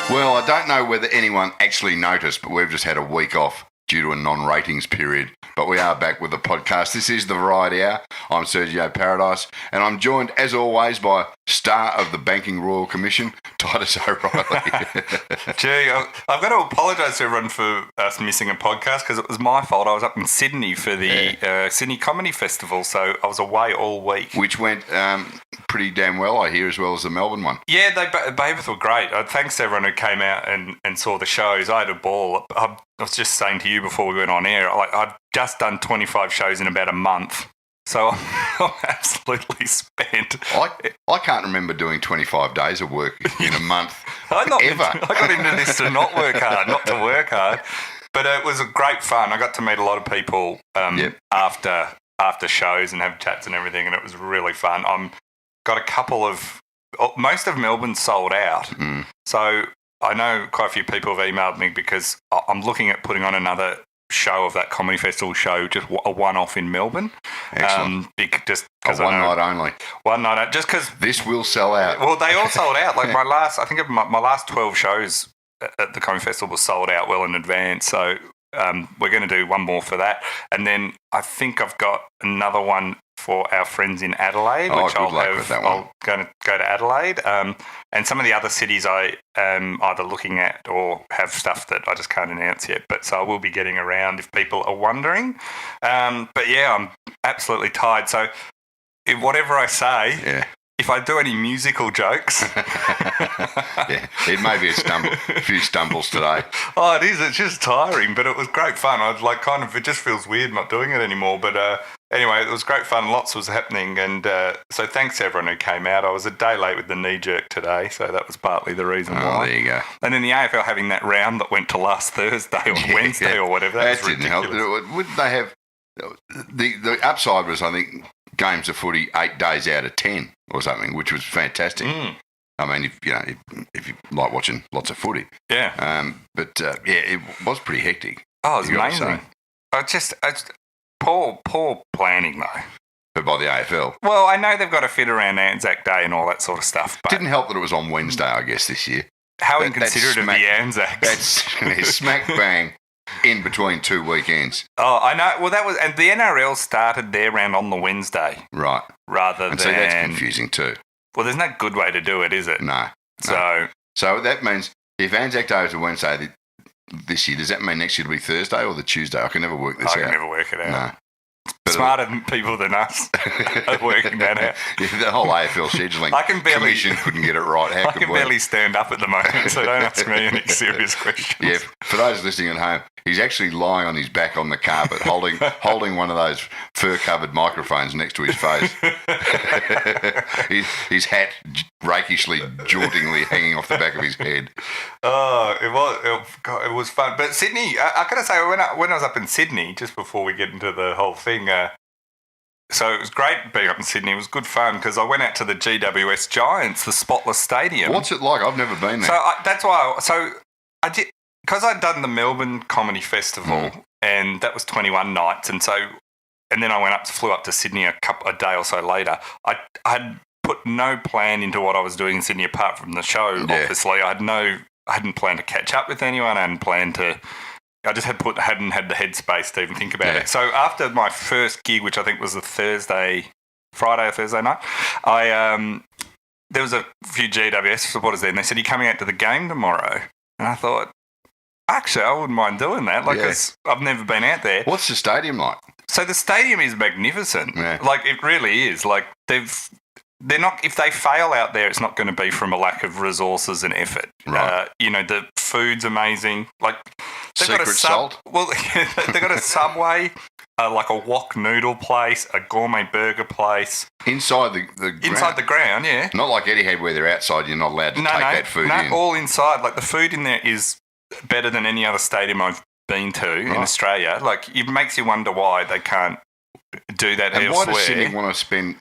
Well, I don't know whether anyone actually noticed, but we've just had a week off due to a non-ratings period. But we are back with the podcast. This is the Variety Hour. I'm Sergio Paradise, and I'm joined, as always, by star of the Banking Royal Commission, Titus O'Reilly. Gee, I've got to apologise to everyone for us missing a podcast because it was my fault. I was up in Sydney for the Sydney Comedy Festival, so I was away all week. Which went pretty damn well, I hear, as well as the Melbourne one. Yeah, they both were great. Thanks to everyone who came out and saw the shows. I had a ball. I was just saying to you before we went on air, I'd just done 25 shows in about a month. So I'm absolutely spent. I can't remember doing 25 days of work in a month ever. I got into this to not work hard, not to work hard. But it was a great fun. I got to meet a lot of people after shows and have chats and everything, and it was really fun. Got a couple of – most of Melbourne sold out. Mm. So I know quite a few people have emailed me because I'm looking at putting on another – show of that comedy festival show, just a one-off in Melbourne. Excellent. Just one night only. One night, just because this will sell out. Well, they all sold out. Like my last 12 shows at the comedy festival was sold out well in advance. So we're going to do one more for that, and then I think I've got another one for our friends in Adelaide, which I'll going to go to Adelaide. And some of the other cities I am either looking at or have stuff that I just can't announce yet. But so I will be getting around if people are wondering. But yeah, I'm absolutely tired. So whatever I say, if I do any musical jokes, it may be a few stumbles today. Oh, it is. It's just tiring, but it was great fun. It just feels weird not doing it anymore. But anyway, it was great fun. Lots was happening, and so thanks to everyone who came out. I was a day late with the knee jerk today, so that was partly the reason why. Oh, there you go. And then the AFL having that round that went to last Thursday or Wednesday or whatever. That was didn't ridiculous. help. Wouldn't they have the upside was, I think, games of footy 8 days out of 10 or something, which was fantastic. Mm. I mean, if you like watching lots of footy, it was pretty hectic. Oh, it was amazing. It's poor planning though. But by the AFL. Well, I know they've got to fit around Anzac Day and all that sort of stuff. But didn't help that it was on Wednesday, I guess, this year. How inconsiderate of the Anzacs. That's smack bang in between 2 weekends. Oh, I know. Well, and the NRL started their round on the Wednesday. Right. Rather so that's confusing too. Well, there's no good way to do it, is it? No. So that means if Anzac Day is a Wednesday this year, does that mean next year will be Thursday or the Tuesday? I can never work this out. I can never work it out. No. Smarter people than us are working that out. Yeah, the whole AFL scheduling commission couldn't get it right. I can barely stand up at the moment, so don't ask me any serious questions. Yeah, for those listening at home, he's actually lying on his back on the carpet, holding one of those fur-covered microphones next to his face. His hat rakishly, jauntily hanging off the back of his head. Oh, it was fun. But Sydney, I got to say, when I was up in Sydney, just before we get into the whole thing, so it was great being up in Sydney. It was good fun because I went out to the GWS Giants, the Spotless Stadium. What's it like? I've never been there. So that's why. I did, because I'd done the Melbourne Comedy Festival, and that was 21 nights, and then I flew up to Sydney a day or so later. I had put no plan into what I was doing in Sydney apart from the show. Yeah. Obviously, I hadn't planned to catch up with anyone. I hadn't planned to. I just hadn't had the headspace to even think about it. So after my first gig, which I think was a Friday or Thursday night, there was a few GWS supporters there, and they said, "You're coming out to the game tomorrow?" And I thought, actually, I wouldn't mind doing that, because I've never been out there. What's the stadium like? So the stadium is magnificent. Yeah. Like, it really is. Like, they're not. If they fail out there, it's not going to be from a lack of resources and effort. Right. The food's amazing. Like, they've Secret salt. Well, they've got a Subway, like a wok noodle place, a gourmet burger place. Inside the ground. Inside the ground, yeah. Not like Etihad where they're outside. You're not allowed to take that food in. No, all inside. Like, the food in there is better than any other stadium I've been to in Australia. Like, it makes you wonder why they can't do that elsewhere. And why does Sydney want to spend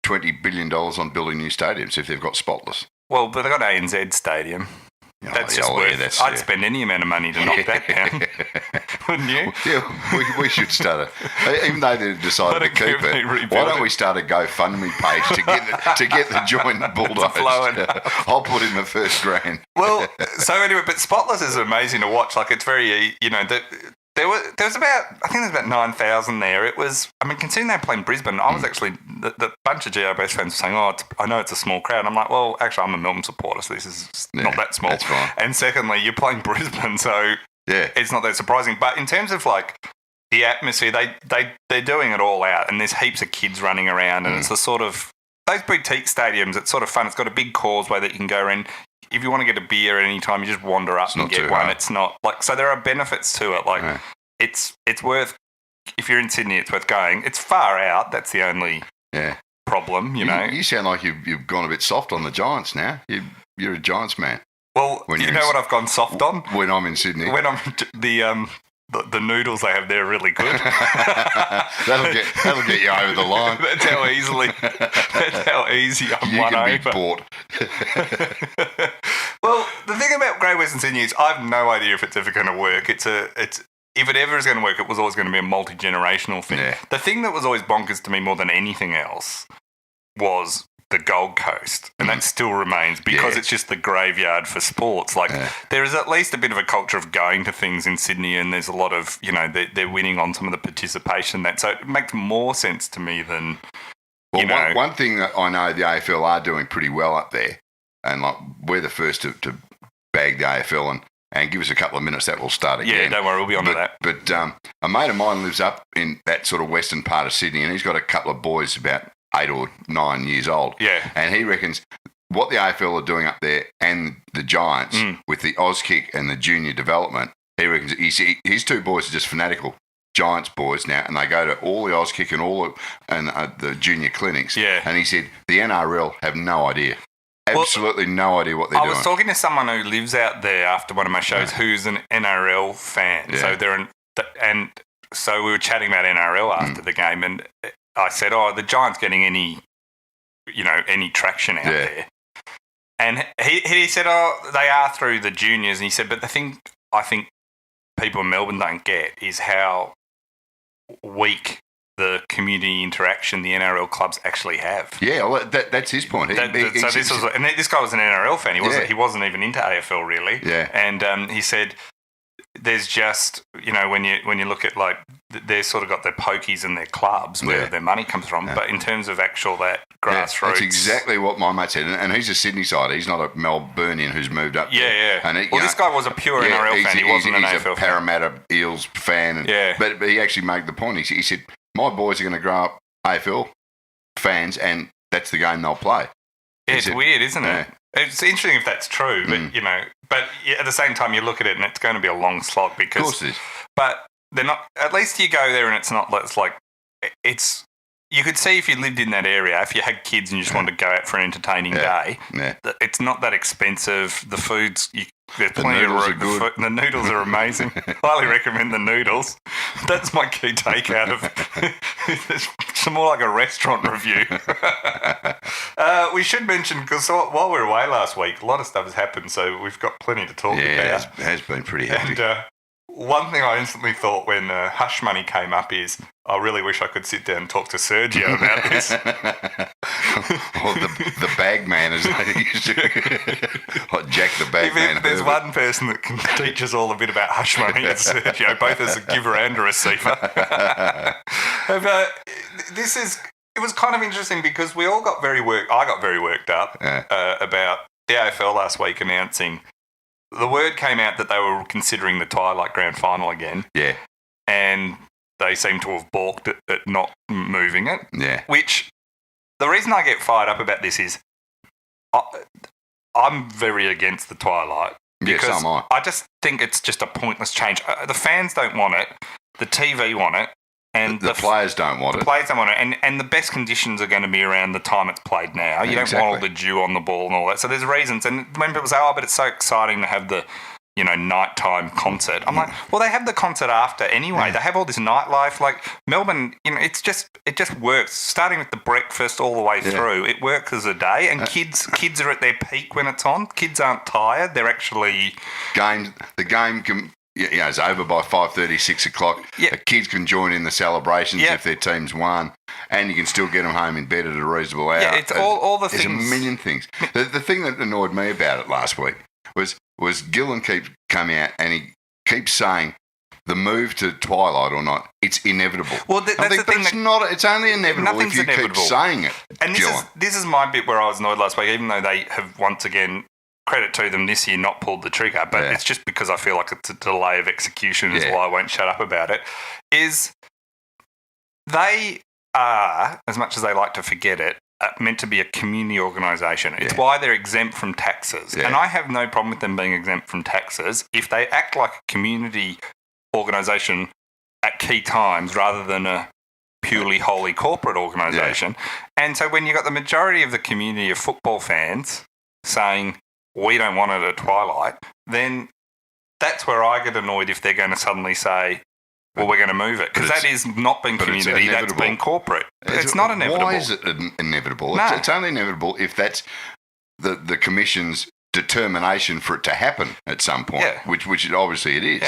$20 billion on building new stadiums if they've got Spotless? Well, but they've got ANZ Stadium. That's just worth it. I'd spend any amount of money to knock that down. Wouldn't you? Yeah, we should start even though they decided to keep it, why don't we start a GoFundMe page to get the joint bulldozed? I'll put in the first grand. Well, so anyway, but Spotless is amazing to watch. Like, it's very, there was about 9,000 there. It was, considering they were playing Brisbane, I was actually, the bunch of GRBS fans were saying, I know it's a small crowd. And I'm like, well, actually, I'm a Melbourne supporter, so this is not that small. That's fine. And secondly, you're playing Brisbane, so it's not that surprising. But in terms of, like, the atmosphere, they're doing it all out, and there's heaps of kids running around, and it's the sort of, those boutique stadiums, it's sort of fun. It's got a big causeway that you can go in. If you want to get a beer at any time, you just wander up and get one. Hard. It's not like, so there are benefits to it. Like it's worth, if you're in Sydney, it's worth going. It's far out. That's the only problem, you know. You sound like you've gone a bit soft on the Giants now. You're a Giants man. Well, you know what I've gone soft on? When I'm in Sydney. When I'm the noodles they have there are really good. that'll get you over the line. That's how easy I'm won over. You can be bought. Well, the thing about Great Western Sydney is I have no idea if it's ever going to work. If it ever is going to work, it was always going to be a multi-generational thing. Yeah. The thing that was always bonkers to me more than anything else was the Gold Coast, and that still remains because it's just the graveyard for sports. Like there is at least a bit of a culture of going to things in Sydney, and there's a lot of, they're winning on some of the participation so it makes more sense to me than, One thing that I know the AFL are doing pretty well up there, and like we're the first to bag the AFL and give us a couple of minutes, that will start again. Yeah, don't worry, we'll be on to that. But a mate of mine lives up in that sort of western part of Sydney, and he's got a couple of boys about 8 or 9 years old. Yeah. And he reckons what the AFL are doing up there and the Giants with the Auskick and the junior development, he reckons his two boys are just fanatical Giants boys now, and they go to all the Auskick and the junior clinics. Yeah. And he said the NRL have no idea. Absolutely no idea what they're doing. I was talking to someone who lives out there after one of my shows who's an NRL fan. Yeah. So we were chatting about NRL after the game, and I said, the Giants getting any traction out there? And he said, they are through the juniors. And he said, but the thing I think people in Melbourne don't get is how weak the community interaction the NRL clubs actually have. Yeah, well, that's his point. This guy was an NRL fan. He wasn't even into AFL really. Yeah. And he said, there's just, when you look at, like, they've sort of got their pokies and their clubs where their money comes from. But in terms of actual that grassroots. That's exactly what my mate said. And he's a Sydney side. He's not a Melburnian who's moved up there. Yeah. And this guy was a pure NRL fan. He wasn't an AFL fan. He's a Parramatta Eels fan. But he actually made the point. He said, my boys are going to grow up AFL fans, and that's the game they'll play. Yeah, it's weird, isn't it? It's interesting if that's true, but at the same time you look at it and it's going to be a long slog because. Of course it is. But they're not. At least you go there and it's not. It's like it's. You could see if you lived in that area, if you had kids and you just wanted to go out for an entertaining day, it's not that expensive. The food's there's plenty of room. The noodles are amazing. Highly recommend the noodles. That's my key take out of it's more like a restaurant review. We should mention, because while we were away last week, a lot of stuff has happened, so we've got plenty to talk about. Yeah, it has been pretty hectic. And one thing I instantly thought when Hush Money came up is, I really wish I could sit down and talk to Sergio about this. Or the bag man, as they used to. Like Jack the bag man. If there's one person that can teach us all a bit about Hush Money, it's Sergio, both as a giver and a receiver. It was kind of interesting because we all got I got very worked up about the AFL last week announcing. The word came out that they were considering the Twilight Grand Final again. Yeah. And they seem to have balked at not moving it. Yeah. Which, the reason I get fired up about this is I'm very against the Twilight. Because so am I. I just think it's just a pointless change. The fans don't want it. The TV want it. And the players don't want it. The players don't want it. And the best conditions are going to be around the time it's played now. You don't want all the dew on the ball and all that. So there's reasons. And when people say, but it's so exciting to have the, nighttime concert. I'm like, well, they have the concert after anyway. They have all this nightlife. Like Melbourne, it just works. Starting with the breakfast all the way through, it works as a day. And kids are at their peak when it's on. Kids aren't tired. They're actually... The game can it's over by 5:30, 6 o'clock. Yeah. The kids can join in the celebrations if their team's won, and you can still get them home in bed at a reasonable hour. Yeah, it's all the There's things. a million things. The thing that annoyed me about it last week was Gillen keeps coming out and he keeps saying the move to twilight or not, it's inevitable. Well, that's the thing. It's only inevitable if you keep saying it. And this is my bit where I was annoyed last week, even though they have once again, credit to them this year, not pulled the trigger. But it's just because I feel like it's a delay of execution is why I won't shut up about it. Is they are, as much as they like to forget it, meant to be a community organisation. It's why they're exempt from taxes. And I have no problem with them being exempt from taxes if they act like a community organisation at key times rather than a purely wholly corporate organisation. And so when you've got the majority of the community of football fans saying, we don't want it at twilight, then that's where I get annoyed if they're going to suddenly say, well, we're going to move it. Because that is not being community, that's being corporate. It's not inevitable. Why is it inevitable? No. It's only inevitable if that's the Commission's determination for it to happen at some point, which obviously it is.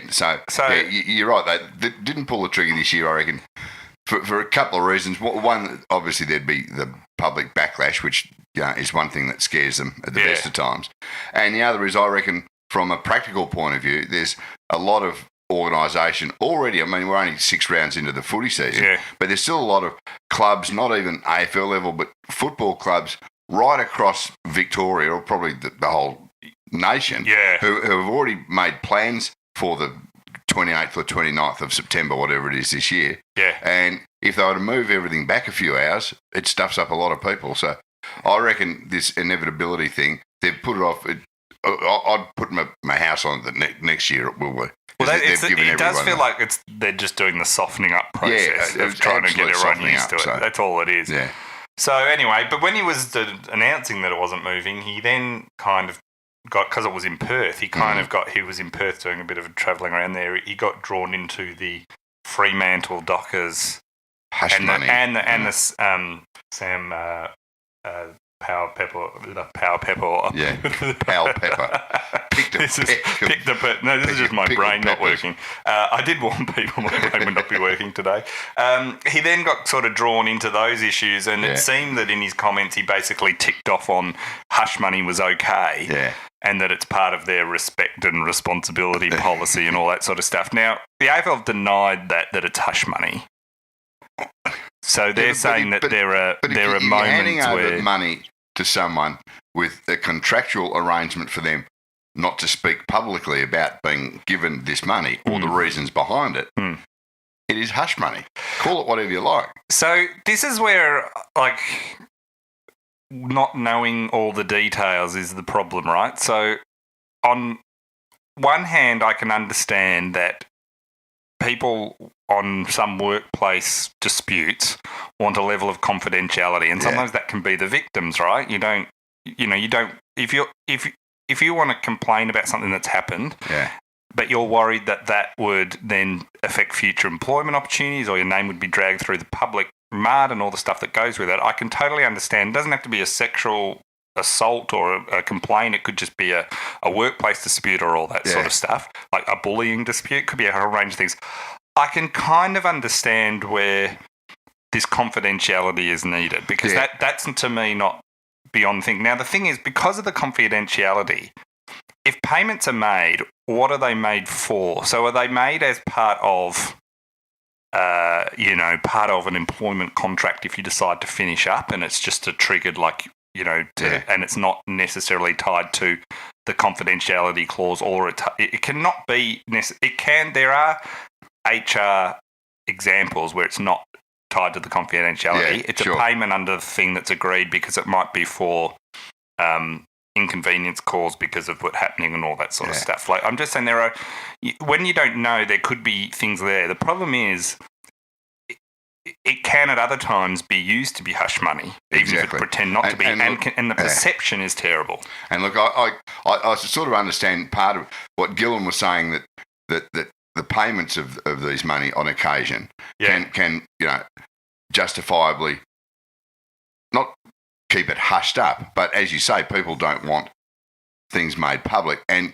So you're right. They didn't pull the trigger this year, I reckon, for a couple of reasons. One, obviously, there'd be the public backlash, which is one thing that scares them at the best of times. And the other is, I reckon, from a practical point of view, there's a lot of organisation already. I mean, we're only 6 rounds into the footy season, but there's still a lot of clubs, not even AFL level, but football clubs right across Victoria, or probably the whole nation, who have already made plans for the 28th or 29th of September, whatever it is this year. And if they were to move everything back a few hours, it stuffs up a lot of people. So I reckon this inevitability thing, they've put it off. I'd put my house on it that next year it will be. Well, it does feel like they're just doing the softening up process of trying to get everyone used to it. So. That's all it is. Yeah. So anyway, but when he was announcing that it wasn't moving, he then kind of got, because it was in Perth, he was in Perth doing a bit of travelling around there. He got drawn into the Fremantle Dockers hush money and the Sam Power Pepper. Powell Pepper. Pick the pepper. No, this is just my brain not working. I did warn people my brain would not be working today. He then got sort of drawn into those issues, and it seemed that in his comments he basically ticked off on hush money was okay, and that it's part of their respect and responsibility policy and all that sort of stuff. Now, the AFL have denied that it's hush money. So they're saying that there are moments handing over where money to someone with a contractual arrangement for them not to speak publicly about being given this money or the reasons behind it. It is hush money. Call it whatever you like. So this is where, like, not knowing all the details is the problem, right? So on one hand, I can understand that people on some workplace disputes want a level of confidentiality, and sometimes that can be the victims, right? If you want to complain about something that's happened, but you're worried that would then affect future employment opportunities, or your name would be dragged through the public mud and all the stuff that goes with it, I can totally understand. It doesn't have to be a sexual assault or a complaint. It could just be a workplace dispute or all that sort of stuff, like a bullying dispute. Could be a whole range of things. I can kind of understand where this confidentiality is needed, because that's to me not beyond the thing. Now, the thing is, because of the confidentiality, if payments are made, what are they made for? So are they made as part of part of an employment contract if you decide to finish up, and it's just triggered and it's not necessarily tied to the confidentiality clause, or it cannot be. There are HR examples where it's not tied to the confidentiality. It's a payment under the thing that's agreed because it might be for inconvenience caused because of what's happening and all that sort of stuff. Like, I'm just saying, when you don't know, there could be things there. The problem is, it can at other times be used to be hush money, even if it pretend not to be, and the perception is terrible. And look, I sort of understand part of what Gillen was saying, that the payments of these money on occasion can justifiably not keep it hushed up, but as you say, people don't want things made public. And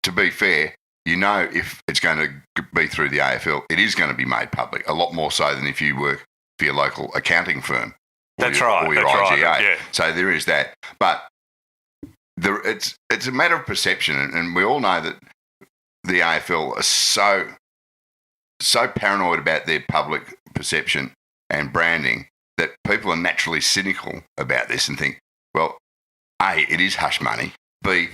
to be fair, if it's going to be through the AFL, it is going to be made public, a lot more so than if you work for your local accounting firm. Or your IGA. Yeah. So there is that. But it's a matter of perception, and we all know that the AFL are so paranoid about their public perception and branding that people are naturally cynical about this and think, well, A, it is hush money. B,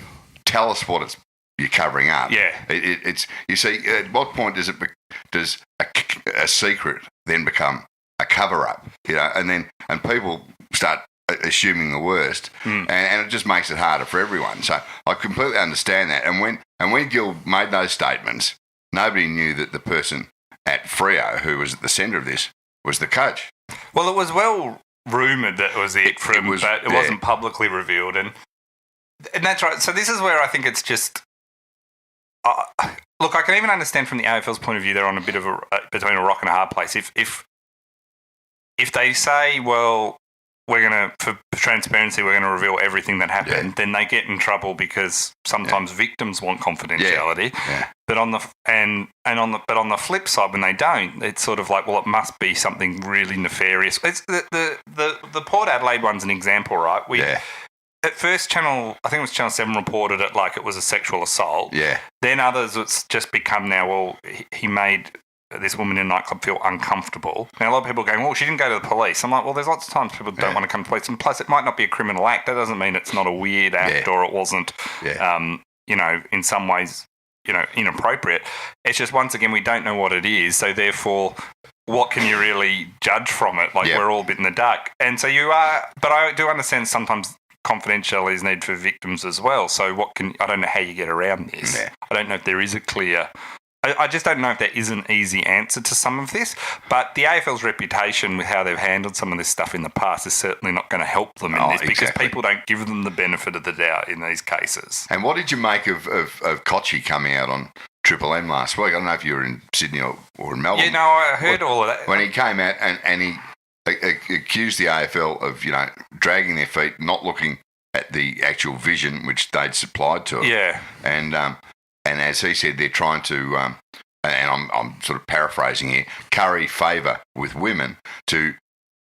tell us what you're covering up. Yeah. It's you see, at what point does a secret then become a cover up? And people start assuming the worst, and it just makes it harder for everyone. So I completely understand that. And when Gil made those statements, nobody knew that the person at Freo who was at the centre of this was the coach. Well, it was well rumoured that it was it for him, but it wasn't publicly revealed, and that's right. So this is where I think it's just. Look, I can even understand from the AFL's point of view they're on a bit of between a rock and a hard place. If they say, well, for transparency, we're going to reveal everything that happened, then they get in trouble because sometimes victims want confidentiality. Yeah. But on the flip side, when they don't, it's sort of like, well, it must be something really nefarious. It's the Port Adelaide one's an example, right? At first, I think it was Channel 7 reported it like it was a sexual assault. Yeah. Then others, it's just become now, well, he made this woman in a nightclub feel uncomfortable. Now, a lot of people are going, well, she didn't go to the police. I'm like, well, there's lots of times people don't want to come to the police. And plus, it might not be a criminal act. That doesn't mean it's not a weird act or it wasn't, in some ways, inappropriate. It's just, once again, we don't know what it is. So therefore, what can you really judge from it? Like, we're all a bit in the dark. And so but I do understand sometimes confidentiality is needed for victims as well. So I don't know how you get around this. Yeah. I don't know if there is a clear... I just don't know if there is an easy answer to some of this, but the AFL's reputation with how they've handled some of this stuff in the past is certainly not going to help them in this because people don't give them the benefit of the doubt in these cases. And what did you make of Kochi coming out on Triple M last week? I don't know if you were in Sydney or in Melbourne. Yeah, no, I heard all of that. When he came out and he accused the AFL of, dragging their feet, not looking at the actual vision which they'd supplied to it. Yeah. And as he said, they're trying to, and I'm sort of paraphrasing here, curry favour with women to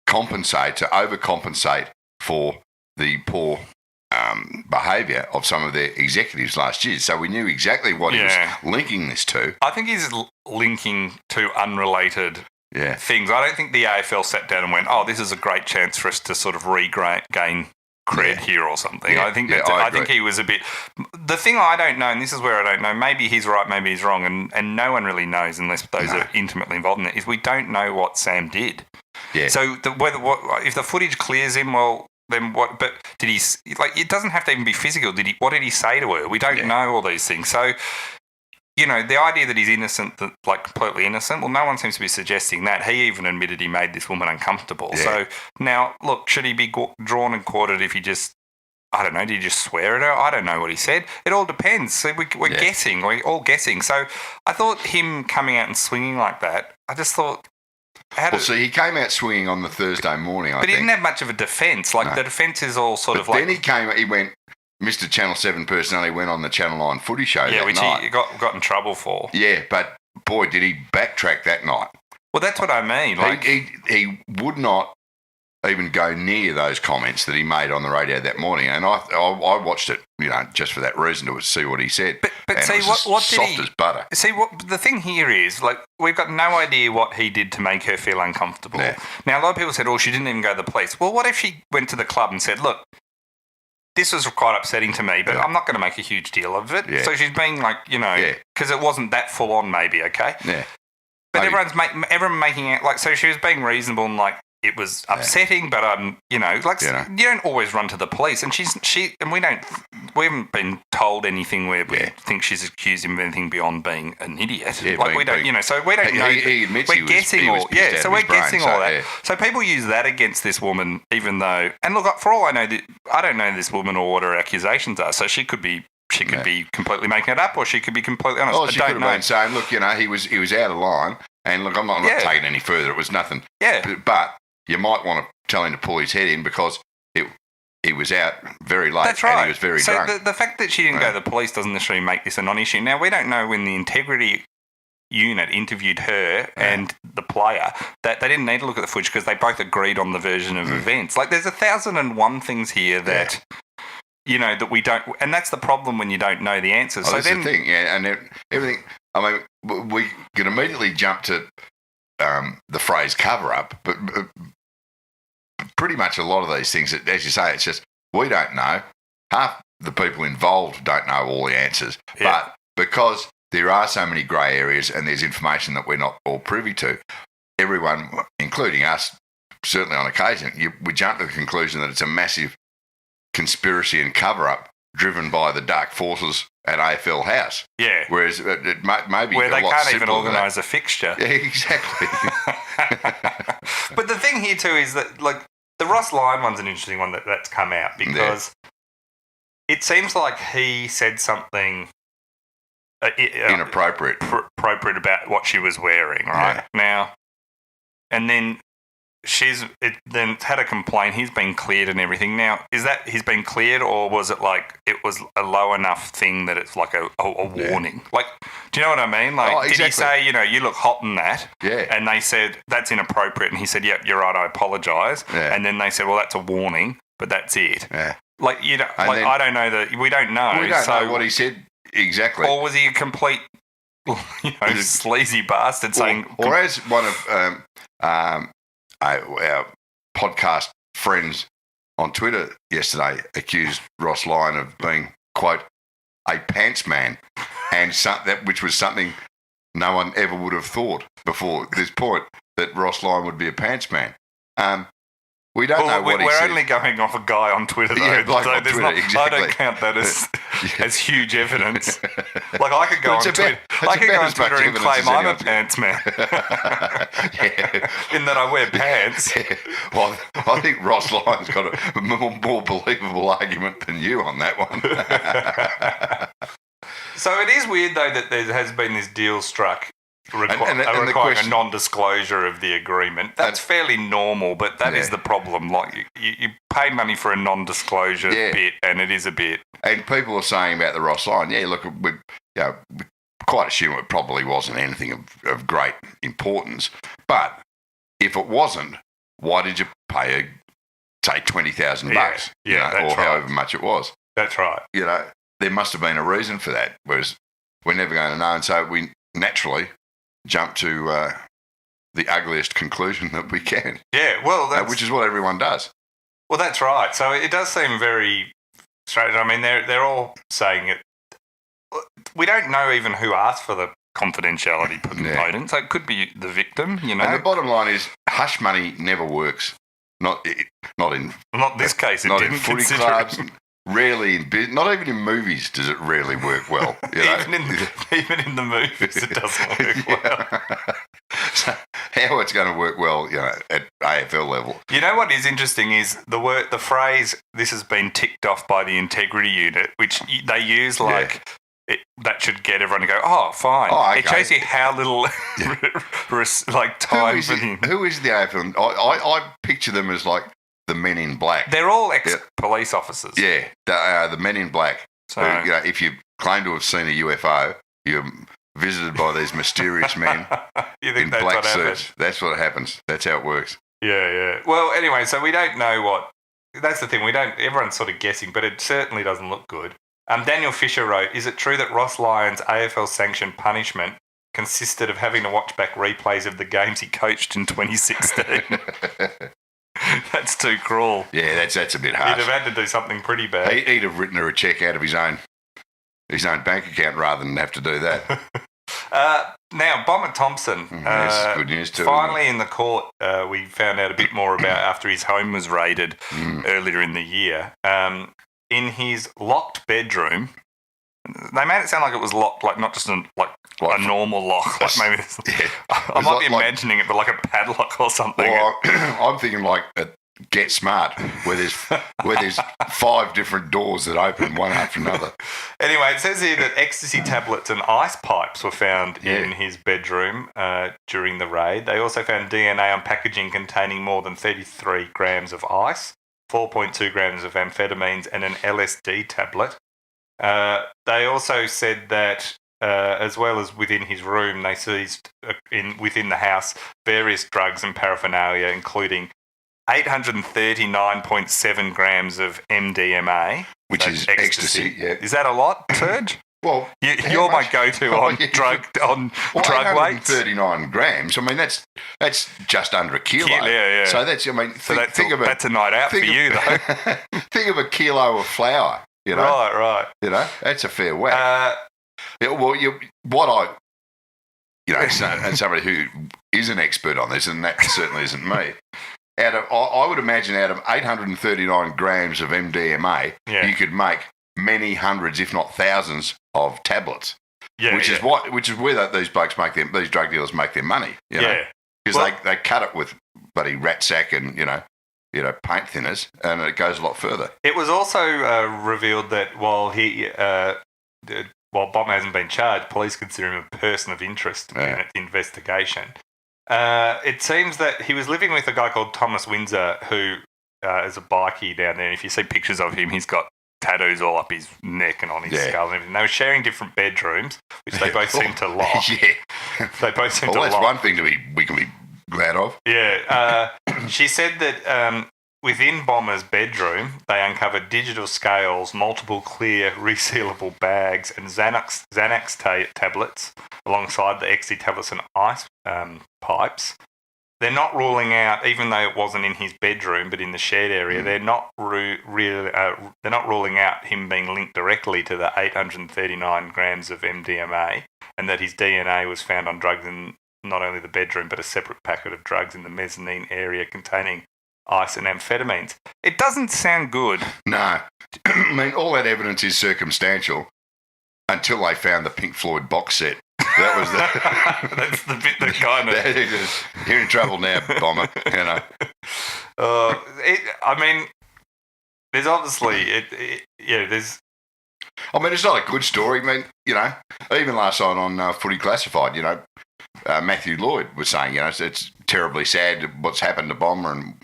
overcompensate for the poor behaviour of some of their executives last year. So we knew exactly what he was linking this to. I think he's linking to unrelated things. I don't think the AFL sat down and went, oh, this is a great chance for us to sort of regain cred here or something. I think I think he was a bit... The thing I don't know, and this is where I don't know, maybe he's right, maybe he's wrong, and no one really knows unless those are intimately involved in it, is we don't know what Sam did. Yeah. So if the footage clears him, well, then what? But did he... Like, it doesn't have to even be physical. What did he say to her? We don't know all these things. So... the idea that he's innocent, completely innocent, well, no one seems to be suggesting that. He even admitted he made this woman uncomfortable. Yeah. So now, look, should he be drawn and quartered if he just, I don't know, did he just swear at her? I don't know what he said. It all depends. So we're guessing. We're all guessing. So I thought him coming out and swinging like that, I just thought... he came out swinging on the Thursday morning, I think. But he didn't have much of a defence. The defence is all sort of like... Then he went... Mr. Channel 7 personality went on the Channel 9 footy show that which night. He got in trouble for. Yeah, but boy, did he backtrack that night. Well, that's what I mean. He would not even go near those comments that he made on the radio that morning. And I watched it, just for that reason, to see what he said. But see, what did he... Soft as butter. See, the thing here is, we've got no idea what he did to make her feel uncomfortable. Yeah. Now, a lot of people said, she didn't even go to the police. Well, what if she went to the club and said, look, this was quite upsetting to me, but I'm not going to make a huge deal of it. Yeah. So she's being because it wasn't that full on maybe, okay? Yeah. But everyone making it, so she was being reasonable and it was upsetting, but you don't always run to the police, and we haven't been told anything where we think she's accused him of anything beyond being an idiot. Yeah, we don't, so we don't know. He admits we're guessing all. Yeah, so we're guessing all that. Yeah. So people use that against this woman, even though, and look, for all I know, I don't know this woman or what her accusations are. So she could be. She could be completely making it up, or she could be completely honest. Oh, she could have been saying, "Look, he was out of line, and look, I'm not taking any further. It was nothing." Yeah, but you might want to tell him to pull his head in because he was out very late. That's right. And he was very drunk. So the fact that she didn't go to the police doesn't necessarily make this a non-issue. Now, we don't know when the integrity unit interviewed her and the player that they didn't need to look at the footage because they both agreed on the version of events. Like, there's 1,001 things here that, you know, that we don't... And that's the problem when you don't know the answers. Oh, so that's the thing, and everything... I mean, we can immediately jump to the phrase cover-up, but pretty much a lot of these things, as you say, it's just we don't know. Half the people involved don't know all the answers. Yeah. But because there are so many grey areas and there's information that we're not all privy to, everyone, including us, certainly on occasion, we jump to the conclusion that it's a massive conspiracy and cover-up driven by the dark forces at AFL House. Yeah. Whereas it may be where a they lot can't even simpler than organise that. a fixture. Yeah, exactly. But the thing here too is that, like, the Ross Lyon one's an interesting one that's come out because it seems like he said something inappropriate about what she was wearing, right? Yeah. Now, and then then had a complaint. He's been cleared and everything. Now, is that he's been cleared, or was it like it was a low enough thing that it's like a warning? Like, do you know what I mean? Like, exactly. Did he say, you know, you look hot in that? Yeah. And they said that's inappropriate, and he said, yep, you're right, I apologise. Yeah. And then they said, well, that's a warning, but that's it. Yeah. Like, you know, And like then, I don't know that we don't know. We don't know what he said exactly. Or was he a complete, you know, sleazy bastard saying? Or as one of our podcast friends on Twitter yesterday accused Ross Lyon of being, quote, a pants man, and which was something no one ever would have thought before this point, that Ross Lyon would be a pants man. We don't know what he said. We're only going off a guy on Twitter, though. Yeah, bloke so on Twitter, exactly. I don't count that as huge evidence. Like, I could go on Twitter. I could go on Twitter and claim I'm a pants man. In that I wear pants. Yeah. Well, I think Ross Lyon's got a more believable argument than you on that one. So it is weird, though, that there has been this deal struck requiring a non-disclosure of the agreement. That's fairly normal, but that is the problem. Like, you pay money for a non-disclosure bit, and it is a bit. And people are saying about the Ross Lyon, look, we quite assume it probably wasn't anything of great importance. But if it wasn't, why did you pay, say, $20,000? That's or however much it was. That's right. You know, there must have been a reason for that, whereas we're never going to know. And so we naturally jump to the ugliest conclusion that we can. Yeah, well, which is what everyone does. Well, that's right. So it does seem very strange. I mean, they're all saying it. We don't know even who asked for the confidentiality component. So it could be the victim, you know. And the bottom line is, hush money never works. Not this case. Not in footy clubs. Rarely in not even in movies does it rarely work well. You know? even in the movies, it doesn't work well. So how it's going to work well, you know, at AFL level? You know what is interesting is the phrase "this has been ticked off by the integrity unit," which they use like. That should get everyone to go, oh, fine. Oh, okay. It shows you how little time for him. Who is the AFL? I picture them as like the Men in Black. They're all ex-police officers. Yeah, they are the Men in Black. So, you know, if you claim to have seen a UFO, you're visited by these mysterious men in black suits. That's what happens. That's how it works. Yeah. Well, anyway, so we don't know what... That's the thing. Everyone's sort of guessing, but it certainly doesn't look good. Daniel Fisher wrote, is it true that Ross Lyon's AFL-sanctioned punishment consisted of having to watch back replays of the games he coached in 2016? That's too cruel. Yeah, that's a bit harsh. He'd have had to do something pretty bad. He'd have written her a cheque out of his own bank account rather than have to do that. Now, Bomber Thompson. That's good news too. Finally, in the court, we found out a bit more about after his home was raided earlier in the year. In his locked bedroom, they made it sound like it was locked, like not just a normal lock. Like maybe I might be imagining it, but like a padlock or something. Well, I'm thinking like a Get Smart, where there's 5 different doors that open one after another. Anyway, it says here that ecstasy tablets and ice pipes were found in his bedroom during the raid. They also found DNA on packaging containing more than 33 grams of ice. 4.2 grams of amphetamines, and an LSD tablet. They also said that, as well as within his room, they seized within the house various drugs and paraphernalia, including 839.7 grams of MDMA, which is ecstasy. Yeah. Is that a lot, Serge? Well, you're my go-to on drug weight. 839 grams. I mean, that's just under a kilo. Yeah. So that's, I mean, that's a night out for you, though. Think of a kilo of flour. You know, right. You know, that's a fair whack. And somebody who is an expert on this, and that certainly isn't me. I would imagine out of 839 grams of MDMA, you could make many hundreds, if not thousands, of tablets. Yeah, which is where these blokes these drug dealers make their money. You know? Because they cut it with bloody rat sack and you know paint thinners, and it goes a lot further. It was also revealed that while Bomber hasn't been charged, police consider him a person of interest in the investigation. It seems that he was living with a guy called Thomas Windsor, who is a bikie down there. And if you see pictures of him, he's got tattoos all up his neck and on his skull and everything. They were sharing different bedrooms, which they both seem to like. They both seem to like. That's one thing we can be glad of. Yeah. She said that within Bomber's bedroom, they uncovered digital scales, multiple clear resealable bags, and Xanax tablets alongside the ecstasy tablets and ice pipes. They're not ruling out, even though it wasn't in his bedroom but in the shared area, they're not ruling out him being linked directly to the 839 grams of MDMA, and that his DNA was found on drugs in not only the bedroom but a separate packet of drugs in the mezzanine area containing ice and amphetamines. It doesn't sound good. No. I mean, all that evidence is circumstantial until they found the Pink Floyd box set. That was that's the bit that kind of... You're in trouble now, Bomber, you know. I mean, there's obviously... there's... I mean, it's not a good story. I mean, you know, even last night on Footy Classified, you know, Matthew Lloyd was saying, you know, it's terribly sad what's happened to Bomber and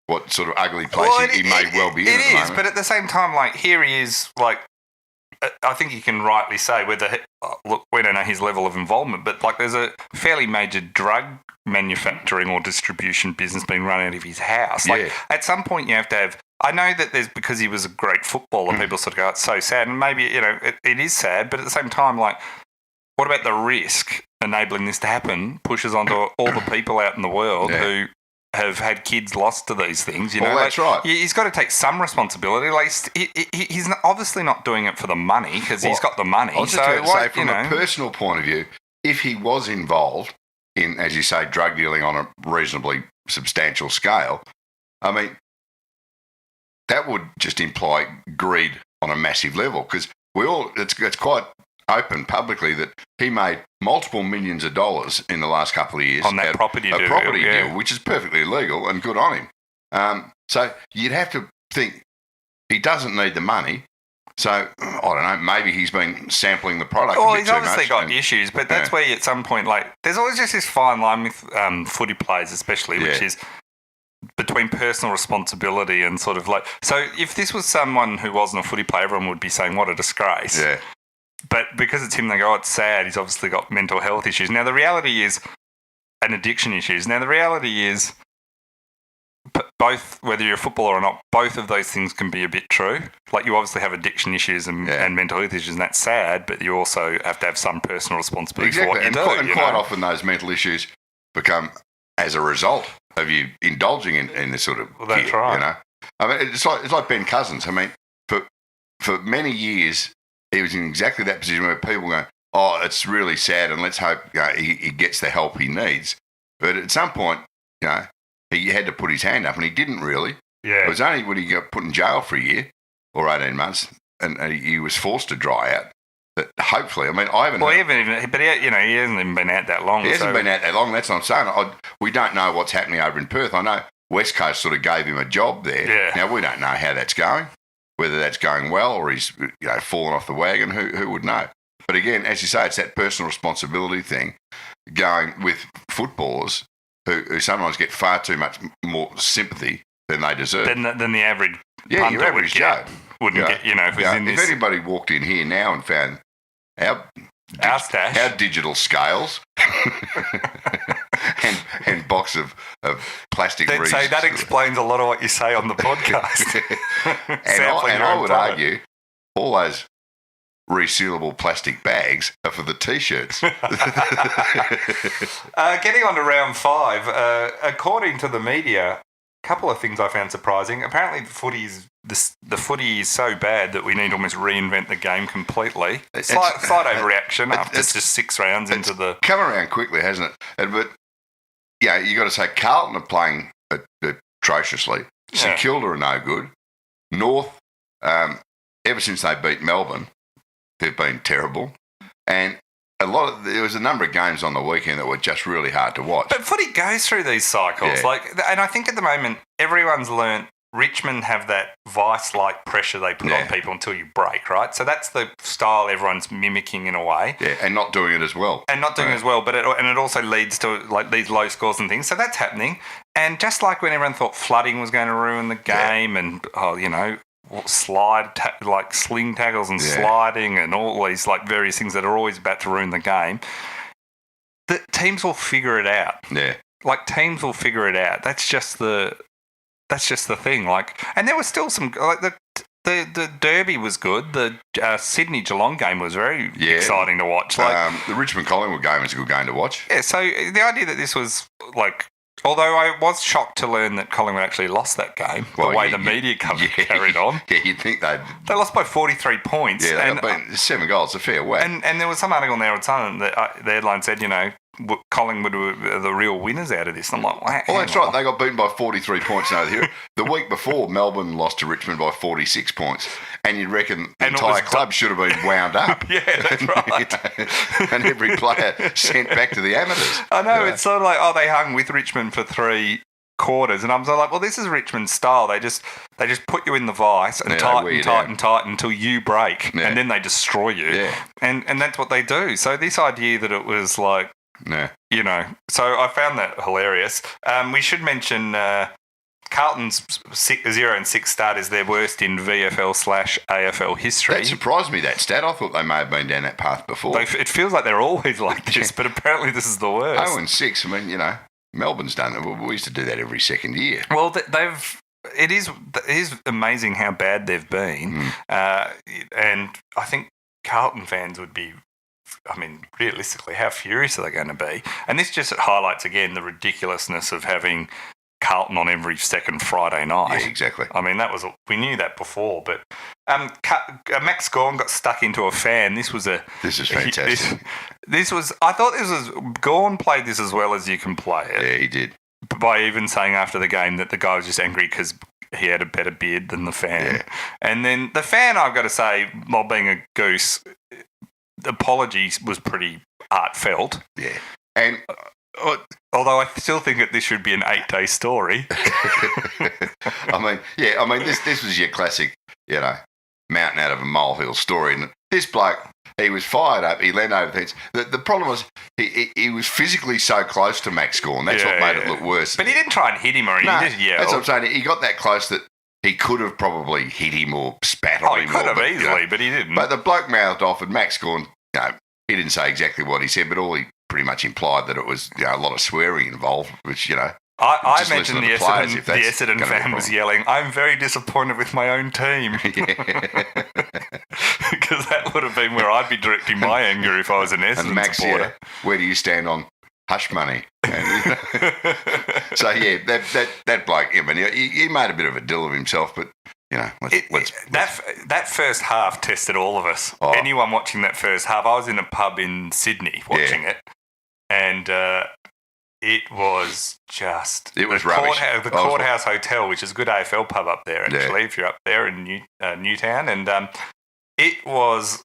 what sort of ugly place he may well be in. It is, but at the same time, like, here he is, like, I think you can rightly say look, we don't know his level of involvement, but like there's a fairly major drug manufacturing or distribution business being run out of his house. Like at some point you have to have, I know that there's, because he was a great footballer, people sort of go, it's so sad. And maybe, you know, it is sad, but at the same time, like, what about the risk enabling this to happen pushes onto all the people out in the world who have had kids lost to these things, you know. Well, that's right. He's got to take some responsibility. Like he's obviously not doing it for the money because he's got the money. I was just going to say, from a personal point of view, if he was involved in, as you say, drug dealing on a reasonably substantial scale, I mean, that would just imply greed on a massive level because it's quite open publicly that he made multiple millions of dollars in the last couple of years on that property deal, which is perfectly illegal and good on him. So you'd have to think he doesn't need the money. So I don't know, maybe he's been sampling the product. Well, he's obviously got issues, but that's where at some point, like, there's always just this fine line with footy players, especially, which is between personal responsibility and sort of like. So if this was someone who wasn't a footy player, everyone would be saying, "What a disgrace." Yeah. But because it's him, they go, "Oh, it's sad. He's obviously got mental health issues." Now, the reality is, and addiction issues. Now, the reality is, both, whether you're a footballer or not, both of those things can be a bit true. Like, you obviously have addiction issues and mental health issues, and that's sad, but you also have to have some personal responsibility for what you do. And quite often those mental issues become as a result of you indulging in this sort of that's right. You know? I mean, it's like Ben Cousins. I mean, for many years, he was in exactly that position where people go, "Oh, it's really sad, and let's hope he gets the help he needs." But at some point, you know, he had to put his hand up, and he didn't really. Yeah. It was only when he got put in jail for a year or 18 months, and he was forced to dry out. But hopefully, I mean, I haven't. Well, he hasn't even been out that long. He hasn't been out that long. That's what I'm saying. We don't know what's happening over in Perth. I know West Coast sort of gave him a job there. Yeah. Now we don't know how that's going. Whether that's going well or he's fallen off the wagon, who would know? But again, as you say, it's that personal responsibility thing going with footballers who sometimes get far too much more sympathy than they deserve. Than the average your punter average Joe. wouldn't get, if it was in if this... anybody walked in here now and found our stash. Our digital scales and box of plastic They'd say that explains a lot of what you say on the podcast. and I would argue all those resealable plastic bags are for the T-shirts. Getting on to round 5, according to the media, a couple of things I found surprising. Apparently the footy is so bad that we need to almost reinvent the game completely. Slight overreaction after just 6 rounds into the... come around quickly, hasn't it? But, you got to say Carlton are playing atrociously. St Kilda are no good. North, ever since they beat Melbourne, they've been terrible. And there was a number of games on the weekend that were just really hard to watch. But footy goes through these cycles. Yeah. And I think at the moment, everyone's learnt Richmond have that vice-like pressure they put on people until you break, right? So that's the style everyone's mimicking in a way. Yeah, and not doing it as well. But it also leads to like these low scores and things. So that's happening. And just like when everyone thought flooding was going to ruin the game and, sling tackles and sliding and all these like various things that are always about to ruin the game, the teams will figure it out. Yeah. Like teams will figure it out. That's just the thing. Like, and there was still some like the derby was good. The Sydney Geelong game was very exciting to watch. Like the Richmond Collingwood game was a good game to watch. Yeah. So the idea that this was like. Although I was shocked to learn that Collingwood actually lost that game, the way the media carried on. Yeah, you'd think they lost by 43 points. Yeah, they got 7 goals, a fair whack. And there was some article in there that the headline said, Collingwood were the real winners out of this. And I'm like, well, that's right. They got beaten by 43 points over here. The week before, Melbourne lost to Richmond by 46 points. And you'd reckon the entire club should have been wound up. Yeah, that's right. And every player sent back to the amateurs. I know, it's sort of like, they hung with Richmond for 3 quarters. And I'm sort of like, well, this is Richmond's style. They just put you in the vice and tighten until you break. Yeah. And then they destroy you. Yeah. And that's what they do. So this idea that it was like, so I found that hilarious. We should mention Carlton's 0-6 start is their worst in VFL/AFL history. That surprised me, that stat. I thought they may have been down that path before. It feels like they're always like this, but apparently this is the worst. 0-6, I mean, Melbourne's done it. We used to do that every second year. Well, it is amazing how bad they've been. And I think Carlton fans would be, realistically, how furious are they going to be? And this just highlights, again, the ridiculousness of having Carlton on every second Friday night. Yeah, exactly. We knew that before, but Max Gawn got stuck into a fan. This is fantastic. I thought Gawn played this as well as you can play it. Yeah, he did. By even saying after the game that the guy was just angry because he had a better beard than the fan. Yeah. And then the fan, I've got to say, while being a goose, the apology was pretty heartfelt. Yeah. And although I still think that this should be an 8-day story. This was your classic, mountain out of a molehill story. And this bloke, he was fired up. He leaned over things. The problem was he was physically so close to Max Gawn. That's what made it look worse. But he didn't try and hit him or anything. He just yelled. That's what I'm saying. He got that close that he could have probably hit him or spat on him. He could have easily, but he didn't. But the bloke mouthed off, and Max Gawn, he didn't say exactly what he said, but all he pretty much implied that it was a lot of sweering involved, which, I mentioned the Essendon fan was yelling, "I'm very disappointed with my own team." Because that would have been where I'd be directing my anger if I was an Essendon Max, supporter. Where do you stand on hush money? And, so, that bloke, he made a bit of a deal of himself, but, that first half tested all of us. Oh. Anyone watching that first half, I was in a pub in Sydney watching it, and it was just... It was rubbish. The Courthouse Hotel, which is a good AFL pub up there, actually, if you're up there in Newtown. And it was...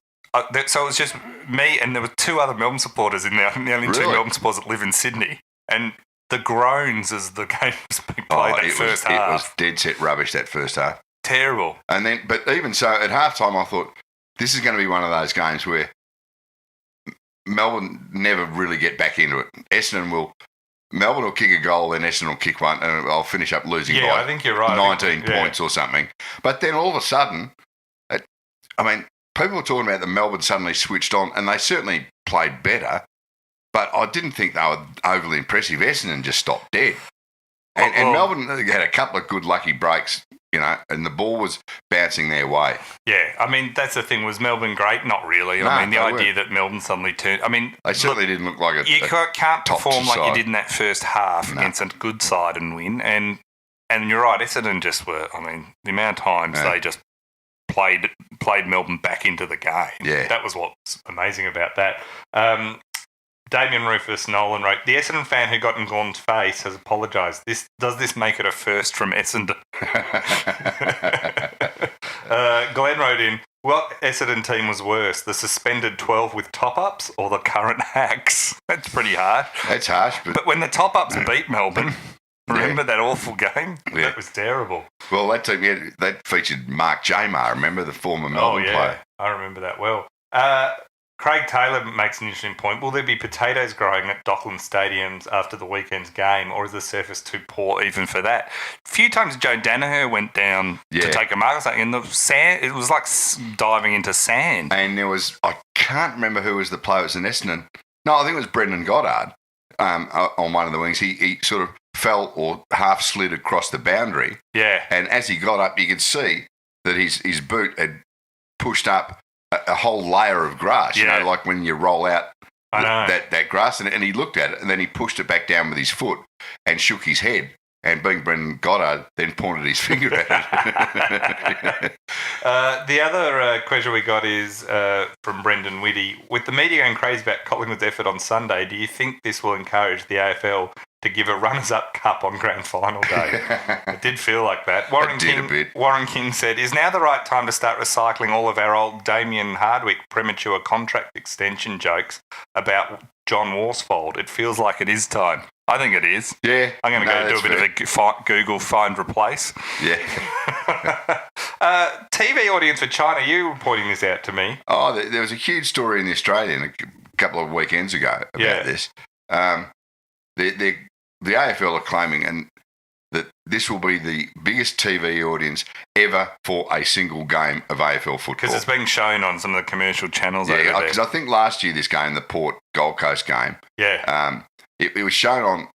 so it was just me, and there were 2 other Melbourne supporters in there. The only 2 Melbourne supporters that live in Sydney. And the groans as the game was being played first half. It was dead set rubbish, that first half. Terrible. And then, but even so, at halftime, I thought, this is going to be one of those games where Melbourne never really get back into it. Essendon will Melbourne will kick a goal, then Essendon will kick one, and I'll finish up losing by I think you're right. 19 points or something. But then all of a sudden, people were talking about the Melbourne suddenly switched on, and they certainly played better, but I didn't think they were overly impressive. Essendon just stopped dead. And Melbourne had a couple of good lucky breaks, and the ball was bouncing their way. Yeah, I mean, that's the thing. Was Melbourne great? Not really. I mean, the idea that Melbourne suddenly turned... I mean... They certainly didn't look like a You can't perform like side. you did in that first half against a good side and win. And you're right, Essendon just were... I mean, the amount of times they just played Melbourne back into the game. Yeah. That was what's amazing about that. Damien Rufus Nolan wrote, the Essendon fan who got in Gordon's face has apologised. Does this make it a first from Essendon? Glenn wrote in, what Essendon team was worse, the suspended 12 with top-ups or the current hacks? That's pretty hard. That's harsh. But when the top-ups beat Melbourne, remember that awful game? Yeah. That was terrible. Well, that team, that featured Mark Jamar, remember, the former Melbourne player? I remember that well. Craig Taylor makes an interesting point. Will there be potatoes growing at Dockland stadiums after the weekend's game, or is the surface too poor even for that? A few times Joe Danaher went down to take a mark, and the sand, it was like diving into sand. And there was, I can't remember who was the player. It was in Essendon. No, I think it was Brendan Goddard on one of the wings. He sort of fell or half slid across the boundary. Yeah. And as he got up, you could see that his boot had pushed up a whole layer of grass, like when you roll out that grass. And he looked at it and then he pushed it back down with his foot and shook his head. And being Brendan Goddard, then pointed his finger at it. The other question we got is from Brendan Whitty. With the media going crazy about Collingwood's effort on Sunday, do you think this will encourage the AFL to give a runners-up cup on grand final day? It did feel like that. Warren King said, is now the right time to start recycling all of our old Damien Hardwick premature contract extension jokes about John Worsfold? It feels like it is time. I think it is. Yeah. I'm going to go do a bit of a Google find replace. Yeah. TV audience for China, you were pointing this out to me. Oh, there was a huge story in the Australian a couple of weekends ago about this. The AFL are claiming that this will be the biggest TV audience ever for a single game of AFL football. Because it's being shown on some of the commercial channels over there. Because I think last year this game, the Port Gold Coast game, it was shown on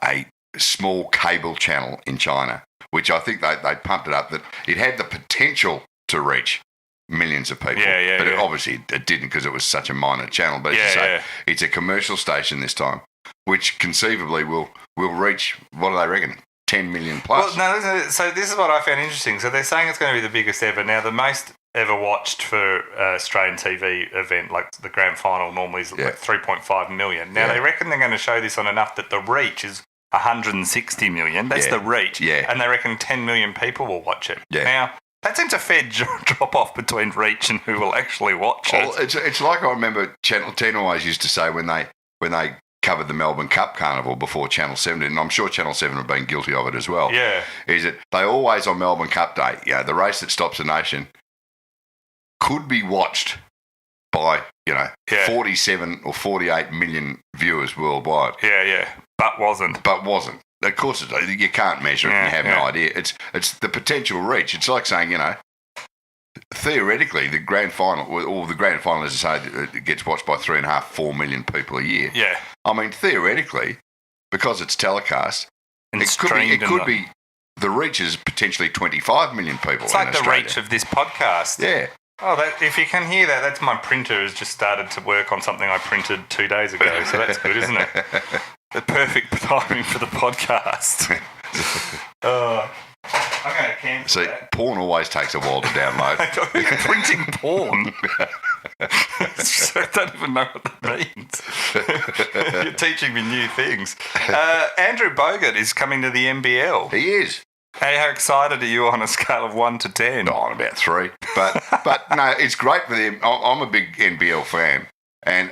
a small cable channel in China, which I think they pumped it up, that it had the potential to reach millions of people. But obviously it didn't because it was such a minor channel. But it's a commercial station this time, which conceivably will reach, what do they reckon, 10 million plus? Well, no, so this is what I found interesting. So they're saying it's going to be the biggest ever. Now, the most ever watched for Australian TV event, like the grand final, normally is like 3.5 million. Now, they reckon they're going to show this on enough that the reach is 160 million. That's the reach. Yeah. And they reckon 10 million people will watch it. Yeah. Now, that seems a fair drop-off between reach and who will actually watch it. Well, it's like I remember Channel 10 always used to say when they covered the Melbourne Cup Carnival before Channel 7, and I'm sure Channel 7 have been guilty of it as well, is that they always on Melbourne Cup Day, the race that stops the nation, could be watched by, 47 or 48 million viewers worldwide. But wasn't. Of course, you can't measure it and you have no idea. It's the potential reach. It's like saying, theoretically, the grand final, or the grand final, as I say, it gets watched by 3.5, 4 million people a year. Yeah. I mean, theoretically, because it's telecast, it could be the reach is potentially 25 million people. It's like the reach of this podcast. Yeah. Oh, if you can hear that, that's my printer has just started to work on something I printed 2 days ago. So that's good, isn't it? The perfect timing for the podcast. I'm going to cancel that. Porn always takes a while to download. You're printing porn. I don't even know what that means. You're teaching me new things. Andrew Bogut is coming to the NBL. He is. Hey, how excited are you on a scale of 1 to 10? Oh, I'm about 3. But no, it's great for them. I'm a big NBL fan, and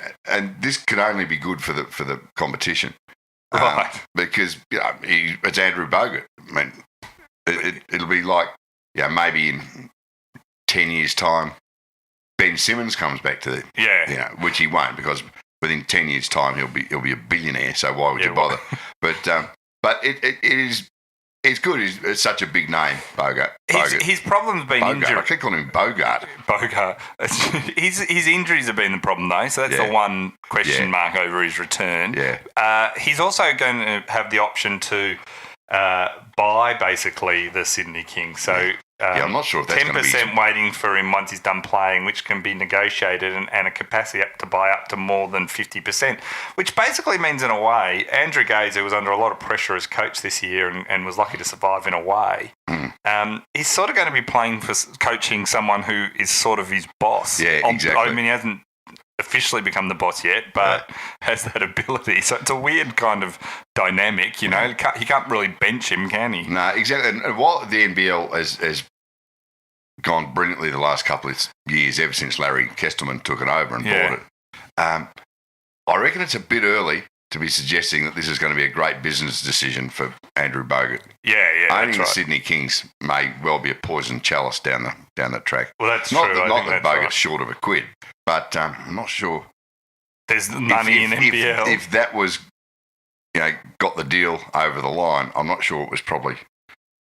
this can only be good for the competition, right? Because it's Andrew Bogut. I mean, it'll be like maybe in 10 years' time, Ben Simmons comes back to which he won't, because within 10 years' time he'll be a billionaire. So why would you bother? But it's good. It's such a big name, Bogut. His problem's been injury. I keep calling him Bogart. His injuries have been the problem, though. So that's the one question mark over his return. Yeah. He's also going to have the option to buy basically the Sydney Kings. So I'm not sure if that's 10% waiting for him once he's done playing, which can be negotiated, and a capacity to buy up to more than 50%, which basically means, in a way, Andrew Gaze, who was under a lot of pressure as coach this year and was lucky to survive in a way, he's sort of going to be playing for coaching someone who is sort of his boss. Yeah, exactly. I mean, he hasn't officially become the boss yet, but has that ability. So it's a weird kind of dynamic, you know. He can't really bench him, can he? No, exactly. And while the NBL has gone brilliantly the last couple of years, ever since Larry Kestelman took it over and bought it, I reckon it's a bit early to be suggesting that this is going to be a great business decision for Andrew Bogut. Yeah, Owning the Sydney Kings may well be a poison chalice down the track. Well, that's not true. Not that Bogut's short of a quid, but I'm not sure. There's money in NBL. If that was, got the deal over the line, I'm not sure it was probably.